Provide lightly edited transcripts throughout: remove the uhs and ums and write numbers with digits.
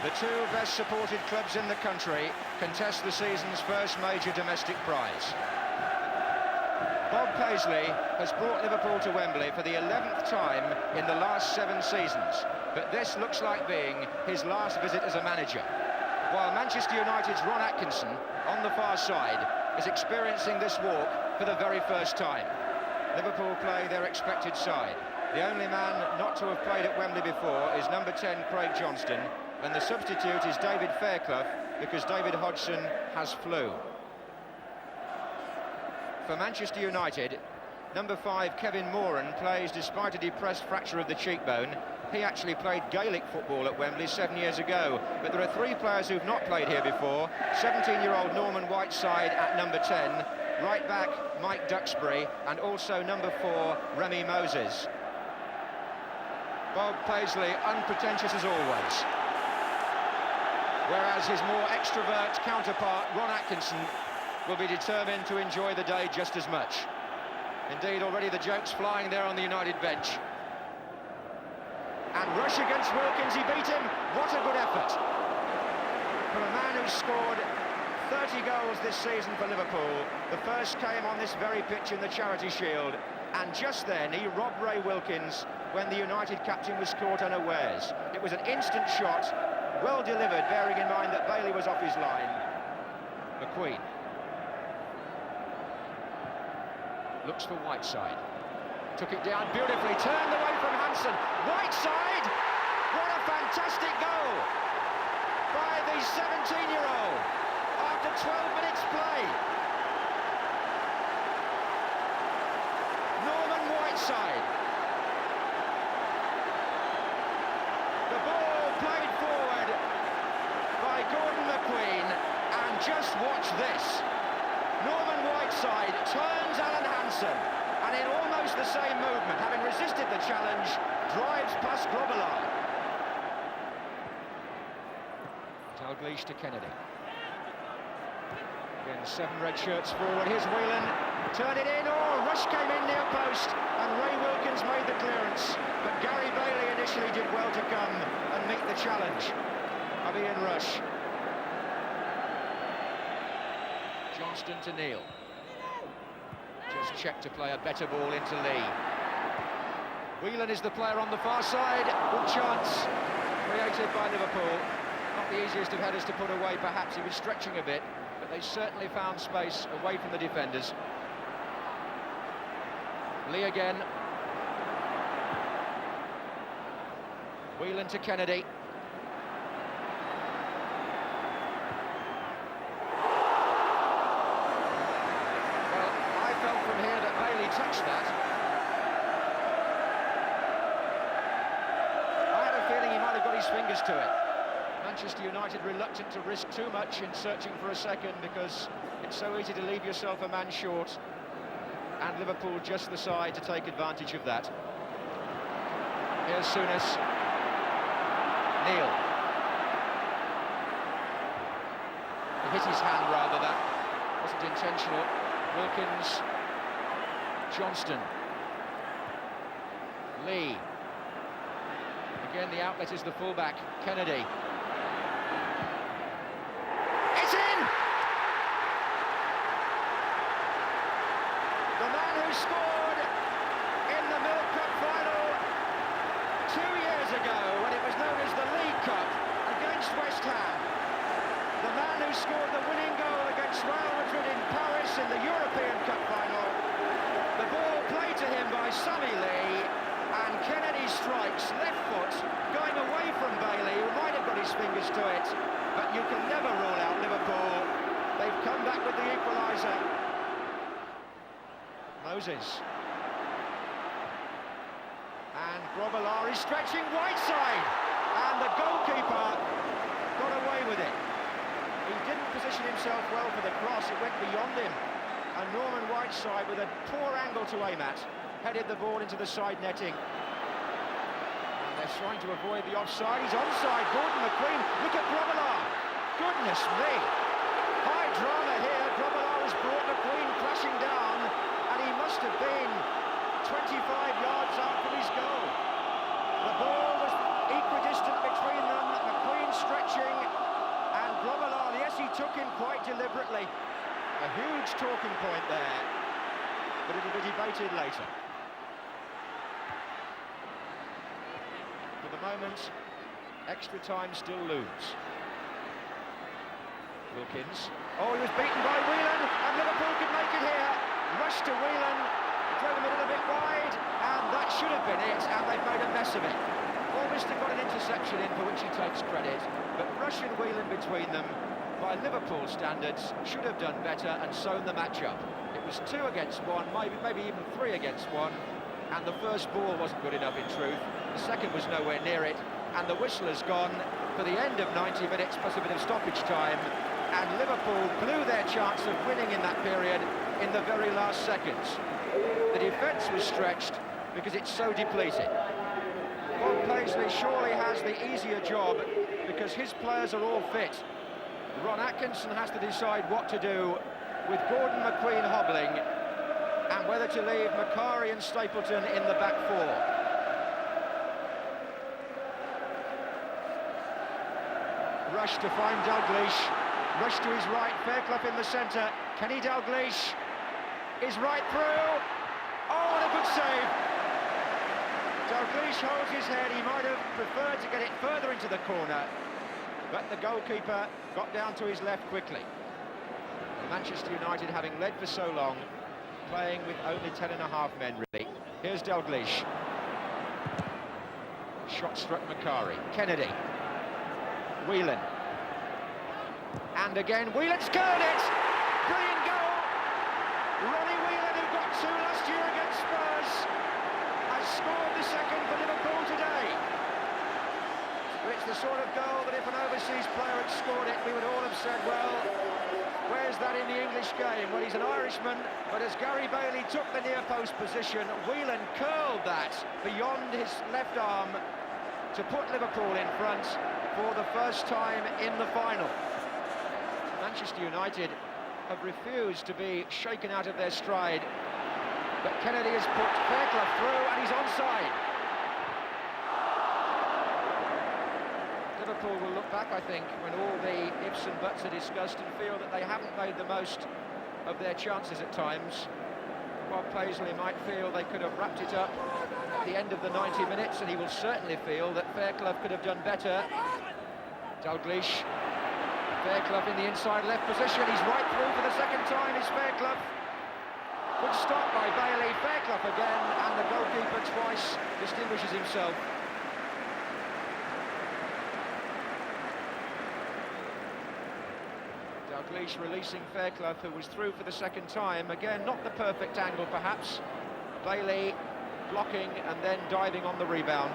The two best supported clubs in the country contest the season's first major domestic prize. Bob Paisley has brought Liverpool to Wembley for the 11th time in the last 7 seasons, but this looks like being his last visit as a manager. While Manchester United's Ron Atkinson, on the far side, is experiencing this walk for the very first time. Liverpool play their expected side. The only man not to have played at Wembley before is number 10, Craig Johnston, and the substitute is David Fairclough, because David Hodgson has flu. For Manchester United, number 5, Kevin Moran, plays despite a depressed fracture of the cheekbone. He actually played Gaelic football at Wembley 7 years ago, but there are 3 players who've not played here before. 17-year-old Norman Whiteside at number 10, right back Mike Duxbury, and also number 4, Remy Moses. Bob Paisley, unpretentious as always, whereas his more extrovert counterpart, Ron Atkinson, will be determined to enjoy the day just as much. Indeed, already the jokes flying there on the United bench. And rush against Wilkins, he beat him. What a good effort from a man who scored 30 goals this season for Liverpool. The first came on this very pitch in the Charity Shield, and just then he robbed Ray Wilkins when the United captain was caught unawares. It was an instant shot, well delivered, bearing in mind that Bailey was off his line. McQueen looks for Whiteside. Took it down beautifully, turned away from Hansen. Whiteside! What a fantastic goal by the 17-year-old after 12 minutes play. Norman Whiteside. The ball played forward by Gordon McQueen, and just watch this. Norman Whiteside turns Alan Hansen, and in almost the same movement, having resisted the challenge, drives past Grobbelaar. Dalglish to Kennedy. Again, 7 red shirts forward. Here's Whelan. Turn it in. Oh, rush came in near post, and Ray Wilkins made the clearance. But Gary Bailey initially did well to come and meet the challenge of Ian Rush. Johnston to Neil. Just checked to play a better ball into Lee. Whelan is the player on the far side. Good chance created by Liverpool. Not the easiest of headers to put away, perhaps. He was stretching a bit, but they certainly found space away from the defenders. Lee again. Whelan to Kennedy. Touched that. I had a feeling he might have got his fingers to it. Manchester United reluctant to risk too much in searching for a second, because it's so easy to leave yourself a man short, and Liverpool just the side to take advantage of that. Here's Souness. Neil. He hit his hand rather, that wasn't intentional. Wilkins. Johnston. Lee. Again, the outlet is the fullback, Kennedy. It's in! The man who scored in the Milk Cup final 2 years ago, when it was known as the League Cup, against West Ham. The man who scored the winning goal against Real Madrid in Paris in the European Cup final. The ball played to him by Sammy Lee, and Kennedy strikes left foot, going away from Bailey, who might have got his fingers to it, but you can never rule out Liverpool. They've come back with the equaliser. Moses. And Grobbelaar is stretching Whiteside, and the goalkeeper got away with it. He didn't position himself well for the cross, it went beyond him. And Norman Whiteside, with a poor angle to aim at, headed the ball into the side netting. And they're trying to avoid the offside. He's onside. Gordon McQueen. Look at Grobbelaar. Goodness me. High drama here. Grobbelaar has brought McQueen crashing down, and he must have been 25 yards out from his goal. The ball was equidistant between them. McQueen stretching. deliberately. A huge talking point there, but it'll be debated later. For the moment, extra time still looms. Wilkins. Oh, he was beaten by Whelan, and Liverpool could make it here. Rush to Whelan, throw him a little bit wide, and that should have been it, and they've made a mess of it. Almost got an interception in for which he takes credit, but Rush and Whelan between them, by Liverpool standards, should have done better and sewn the match up. It was 2 against 1, maybe even 3 against 1, and the first ball wasn't good enough in truth. The second was nowhere near it, and the whistle has gone for the end of 90 minutes plus a bit of stoppage time, and Liverpool blew their chance of winning in that period in the very last seconds. The defence was stretched because it's so depleted. Bob Paisley surely has the easier job because his players are all fit. Ron Atkinson has to decide what to do with Gordon McQueen hobbling and whether to leave Macari and Stapleton in the back four. Rush to find Dalglish. Rush to his right, Fairclough in the centre. Kenny Dalglish is right through. Oh, what a good save! Dalglish holds his head. He might have preferred to get it further into the corner, but the goalkeeper got down to his left quickly. Manchester United, having led for so long, playing with only 10.5 men, really. Here's Dalglish. Shot struck Macari. Kennedy. Whelan. And again, Whelan's curled it! Brilliant goal! Ronnie Whelan, who got 2 last year against Spurs, has scored the second for Liverpool today. But it's the sort of goal that if an overseas player had scored it, we would all have said, well, where's that in the English game? Well, he's an Irishman, but as Gary Bailey took the near post position, Whelan curled that beyond his left arm to put Liverpool in front for the first time in the final. Manchester United have refused to be shaken out of their stride, but Kennedy has put Fairclough through and he's onside. Liverpool will look back, I think, when all the ifs and buts are discussed and feel that they haven't made the most of their chances at times. Bob Paisley might feel they could have wrapped it up at the end of the 90 minutes, and he will certainly feel that Fairclough could have done better. Dalglish. Fairclough in the inside left position. He's right through for the second time. Is Fairclough. Good stop by Bailey. Fairclough again, and the goalkeeper twice distinguishes himself. Dalglish releasing Fairclough, who was through for the second time. Again, not the perfect angle, perhaps. Bailey blocking and then diving on the rebound.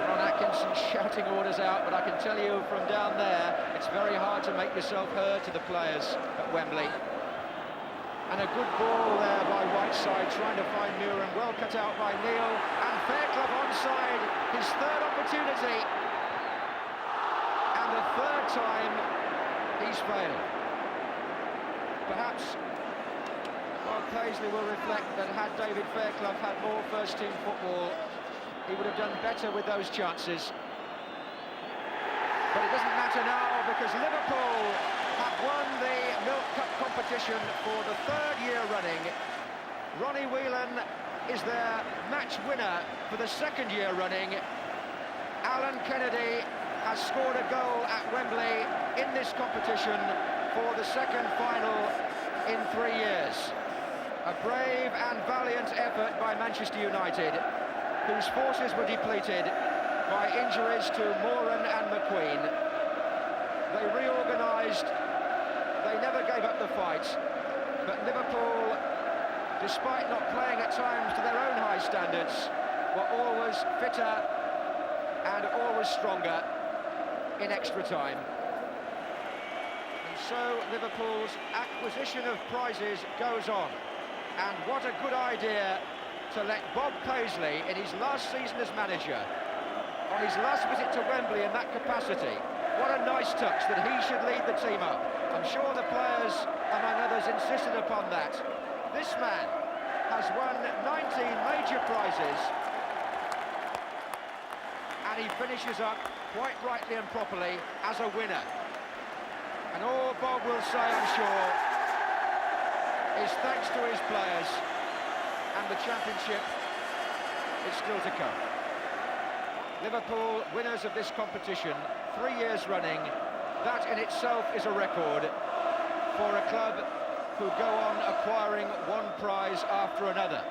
Ron Atkinson shouting orders out, but I can tell you from down there, it's very hard to make yourself heard to the players at Wembley. And a good ball there by Whiteside, trying to find Muren, well cut out by Neil, and Fairclough onside, his third opportunity. And the third time he's failed. Perhaps Bob Paisley will reflect that had David Fairclough had more first-team football, he would have done better with those chances. But it doesn't matter now, because Liverpool have won the Milk Cup competition for the 3rd year running. Ronnie Whelan is their match winner for the 2nd year running. Alan Kennedy has scored a goal at Wembley in this competition for the 2nd final in 3 years. A brave and valiant effort by Manchester United, whose forces were depleted by injuries to Moran and McQueen. They reorganised, they never gave up the fight, but Liverpool, despite not playing at times to their own high standards, were always fitter and always stronger in extra time. And so Liverpool's acquisition of prizes goes on, and what a good idea to let Bob Paisley, in his last season as manager, on his last visit to Wembley in that capacity, what a nice touch that he should lead the team up. I'm sure the players, among others, insisted upon that. This man has won 19 major prizes, and he finishes up, quite rightly and properly, as a winner. And all Bob will say, I'm sure, is thanks to his players, and the championship is still to come. Liverpool, winners of this competition, 3 years running. That in itself is a record for a club who go on acquiring one prize after another.